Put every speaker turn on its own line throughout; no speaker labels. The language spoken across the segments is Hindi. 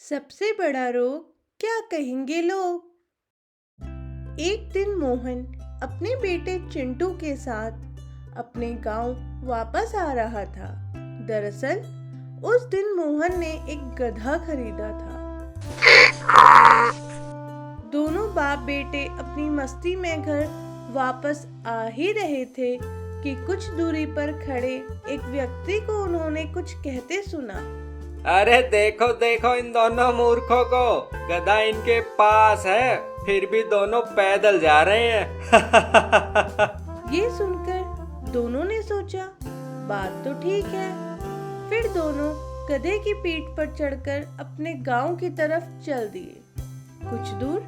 सबसे बड़ा रोग क्या कहेंगे लोग। एक दिन मोहन अपने बेटे चिंटू के साथ अपने गांव वापस आ रहा था। दरअसल उस दिन मोहन ने एक गधा खरीदा था। दोनों बाप बेटे अपनी मस्ती में घर वापस आ ही रहे थे कि कुछ दूरी पर खड़े एक व्यक्ति को उन्होंने कुछ कहते सुना।
अरे देखो देखो इन दोनों मूर्खों को, गधा इनके पास है, फिर भी दोनों पैदल जा रहे हैं।
ये सुनकर दोनों ने सोचा, बात तो ठीक है। फिर दोनों गधे की पीठ पर चढ़कर अपने गांव की तरफ चल दिए। कुछ दूर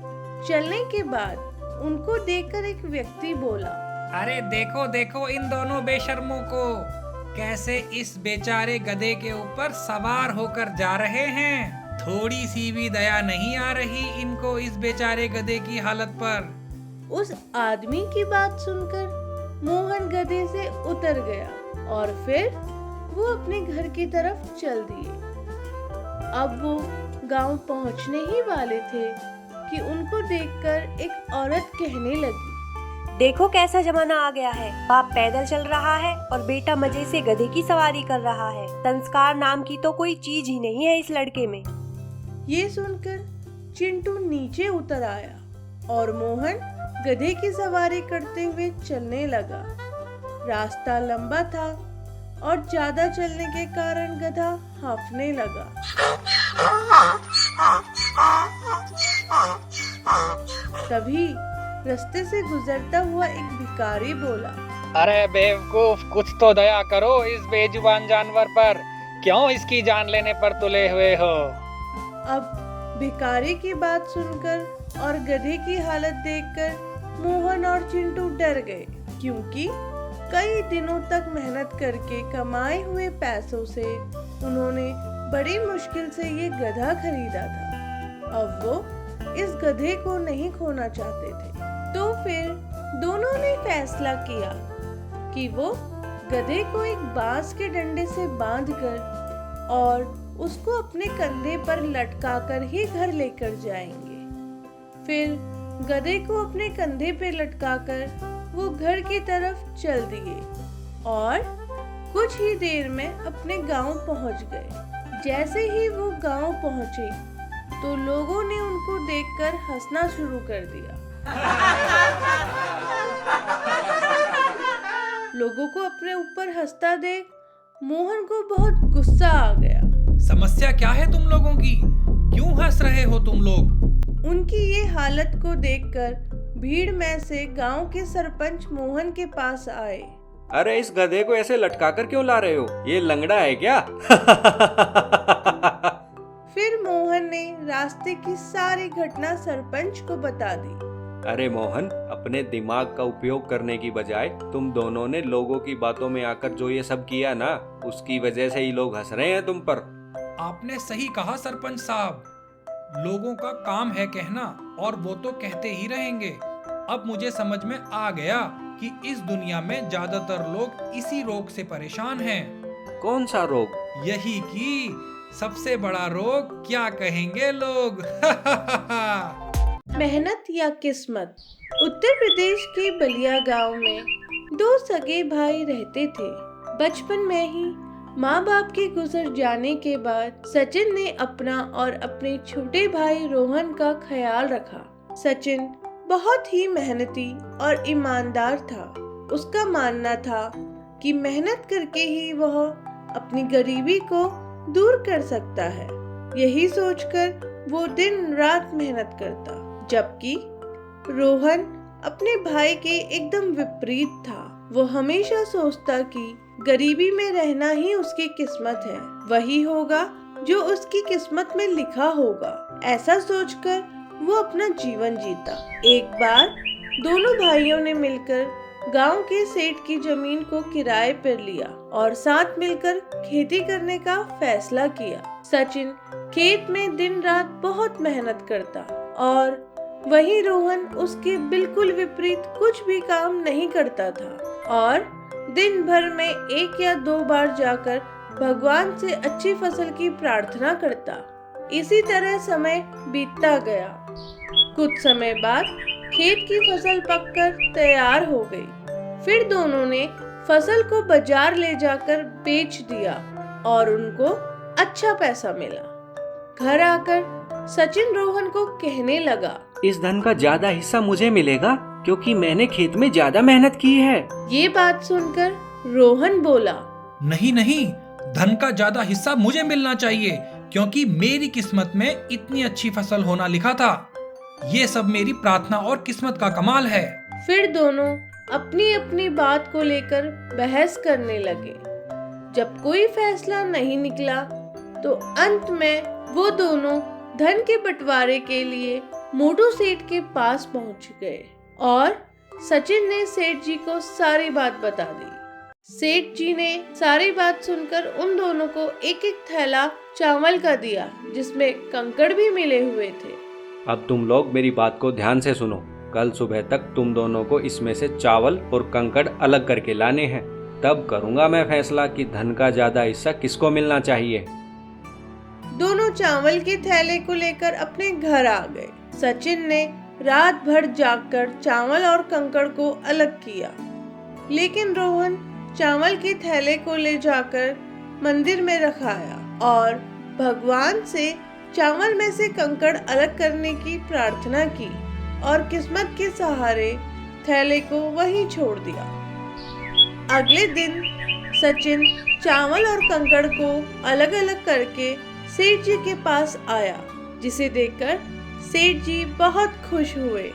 चलने के बाद उनको देखकर एक व्यक्ति बोला,
अरे देखो देखो इन दोनों बेशर्मों को, कैसे इस बेचारे गधे के ऊपर सवार होकर जा रहे हैं। थोड़ी सी भी दया नहीं आ रही इनको इस बेचारे गधे की हालत पर।
उस आदमी की बात सुनकर मोहन गधे से उतर गया और फिर वो अपने घर की तरफ चल दिए। अब वो गांव पहुंचने ही वाले थे कि उनको देखकर एक औरत कहने लगी,
देखो कैसा जमाना आ गया है। बाप पैदल चल रहा है और बेटा मजे से गधे की सवारी कर रहा है। संस्कार नाम की तो कोई चीज ही नहीं है इस लड़के में।
ये सुनकर चिंटू नीचे उतर आया और मोहन गधे की सवारी करते हुए चलने लगा। रास्ता लंबा था और ज्यादा चलने के कारण गधा हांफने लगा। तभी रास्ते से गुजरता हुआ एक भिखारी बोला,
अरे बेवकूफ, कुछ तो दया करो इस बेजुबान जानवर पर, क्यों इसकी जान लेने पर तुले हुए हो।
अब भिखारी की बात सुनकर और गधे की हालत देखकर मोहन और चिंटू डर गए, क्योंकि कई दिनों तक मेहनत करके कमाए हुए पैसों से उन्होंने बड़ी मुश्किल से ये गधा खरीदा था। अब वो इस गधे को नहीं खोना चाहते थे। तो फिर दोनों ने फैसला किया कि वो गधे को एक बांस के डंडे से बांधकर और उसको अपने कंधे पर लटकाकर ही घर लेकर जाएंगे। फिर गधे को अपने कंधे पे लटकाकर वो घर की तरफ चल दिए और कुछ ही देर में अपने गांव पहुंच गए। जैसे ही वो गांव पहुंचे तो लोगों ने उनको देखकर हंसना शुरू कर दिया। लोगों को अपने ऊपर हंसता देख मोहन को बहुत गुस्सा आ गया।
समस्या क्या है तुम लोगों की? क्यों हंस रहे हो तुम लोग?
उनकी ये हालत को देखकर भीड़ में से गांव के सरपंच मोहन के पास आए।
अरे इस गधे को ऐसे लटकाकर क्यों ला रहे हो? ये लंगड़ा है क्या?
फिर मोहन ने रास्ते की सारी घटना सरपंच को बता दी।
अरे मोहन, अपने दिमाग का उपयोग करने की बजाय तुम दोनों ने लोगों की बातों में आकर जो ये सब किया ना, उसकी वजह से ही लोग हंस रहे हैं तुम पर।
आपने सही कहा सरपंच साहब, लोगों का काम है कहना और वो तो कहते ही रहेंगे। अब मुझे समझ में आ गया कि इस दुनिया में ज्यादातर लोग इसी रोग से परेशान हैं।
कौन सा रोग?
यही कि सबसे बड़ा रोग क्या कहेंगे लोग।
मेहनत या किस्मत। उत्तर प्रदेश के बलिया गांव में दो सगे भाई रहते थे। बचपन में ही माँ बाप के गुजर जाने के बाद सचिन ने अपना और अपने छोटे भाई रोहन का ख्याल रखा। सचिन बहुत ही मेहनती और ईमानदार था। उसका मानना था कि मेहनत करके ही वह अपनी गरीबी को दूर कर सकता है। यही सोचकर वो दिन रात मेहनत करता, जबकि रोहन अपने भाई के एकदम विपरीत था। वो हमेशा सोचता कि गरीबी में रहना ही उसकी किस्मत है, वही होगा जो उसकी किस्मत में लिखा होगा। ऐसा सोचकर वो अपना जीवन जीता। एक बार दोनों भाइयों ने मिलकर गांव के सेठ की जमीन को किराए पर लिया और साथ मिलकर खेती करने का फैसला किया। सचिन खेत में दिन रात बहुत मेहनत करता और वहीं रोहन उसके बिल्कुल विपरीत कुछ भी काम नहीं करता था और दिन भर में 1 या 2 बार जाकर भगवान से अच्छी फसल की प्रार्थना करता। इसी तरह समय बीतता गया। कुछ समय बाद खेत की फसल पककर तैयार हो गई। फिर दोनों ने फसल को बाजार ले जाकर बेच दिया और उनको अच्छा पैसा मिला। घर आकर सचिन रोहन को कहने लगा,
इस धन का ज्यादा हिस्सा मुझे मिलेगा क्योंकि मैंने खेत में ज्यादा मेहनत की है।
ये बात सुनकर रोहन बोला,
नहीं नहीं, धन का ज्यादा हिस्सा मुझे मिलना चाहिए क्योंकि मेरी किस्मत में इतनी अच्छी फसल होना लिखा था। ये सब मेरी प्रार्थना और किस्मत का कमाल है।
फिर दोनों अपनी अपनी बात को लेकर बहस करने लगे। जब कोई फैसला नहीं निकला तो अंत में वो दोनों धन के बंटवारे के लिए मोटू सेठ के पास पहुंच गए और सचिन ने सेठ जी को सारी बात बता दी। सेठ जी ने सारी बात सुनकर उन दोनों को एक एक थैला चावल का दिया जिसमें कंकड़ भी मिले हुए थे।
अब तुम लोग मेरी बात को ध्यान से सुनो। कल सुबह तक तुम दोनों को इसमें से चावल और कंकड़ अलग करके लाने हैं। तब करूंगा मैं फैसला कि धन का ज्यादा हिस्सा किसको मिलना चाहिए।
दोनों चावल के थैले को लेकर अपने घर आ गए। सचिन ने रात भर जागकर चावल और कंकड़ को अलग किया, लेकिन रोहन चावल के थैले को ले जाकर मंदिर में रखाया और भगवान से चावल में से कंकड़ अलग करने की प्रार्थना की और किस्मत के सहारे थैले को वहीं छोड़ दिया। अगले दिन सचिन चावल और कंकड़ को अलग अलग करके सेठ जी के पास आया, जिसे देखकर सेठ जी बहुत खुश हुए।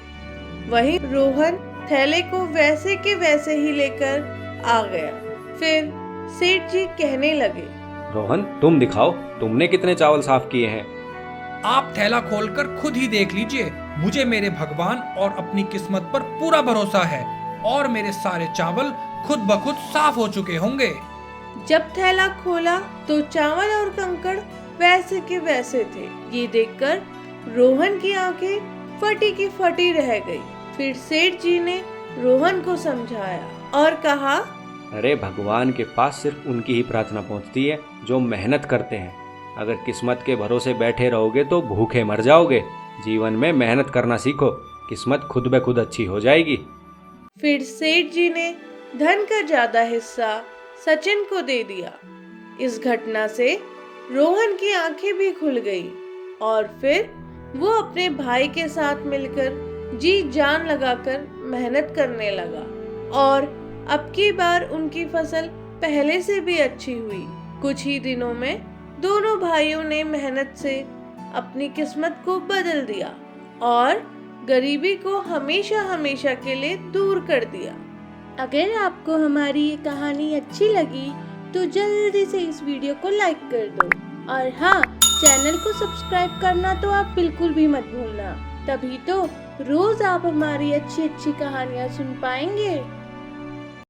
वहीं रोहन थैले को वैसे के वैसे ही लेकर आ गया। फिर सेठ जी कहने लगे,
रोहन तुम दिखाओ, तुमने कितने चावल साफ किए हैं।
आप थैला खोलकर खुद ही देख लीजिए। मुझे मेरे भगवान और अपनी किस्मत पर पूरा भरोसा है और मेरे सारे चावल खुद ब खुद साफ हो चुके होंगे।
जब थैला खोला तो चावल और कंकड़ वैसे के वैसे थे। ये देखकर रोहन की आंखें फटी की फटी रह गई। फिर सेठ जी ने रोहन को समझाया और कहा,
अरे भगवान के पास सिर्फ उनकी ही प्रार्थना पहुंचती है जो मेहनत करते हैं। अगर किस्मत के भरोसे बैठे रहोगे तो भूखे मर जाओगे। जीवन में मेहनत करना सीखो, किस्मत खुद ब खुद अच्छी हो जाएगी।
फिर सेठ जी ने धन का ज्यादा हिस्सा सचिन को दे दिया। इस घटना से रोहन की आंखें भी खुल गई और फिर वो अपने भाई के साथ मिलकर जी जान लगाकर मेहनत करने लगा और अब की बार उनकी फसल पहले से भी अच्छी हुई। कुछ ही दिनों में दोनों भाइयों ने मेहनत से अपनी किस्मत को बदल दिया और गरीबी को हमेशा हमेशा के लिए दूर कर दिया। अगर आपको हमारी ये कहानी अच्छी लगी तो जल्दी से इस वीडियो को लाइक कर दो और हाँ, चैनल को सब्सक्राइब करना तो आप बिल्कुल भी मत भूलना। तभी तो रोज आप हमारी अच्छी अच्छी कहानियाँ सुन पाएंगे।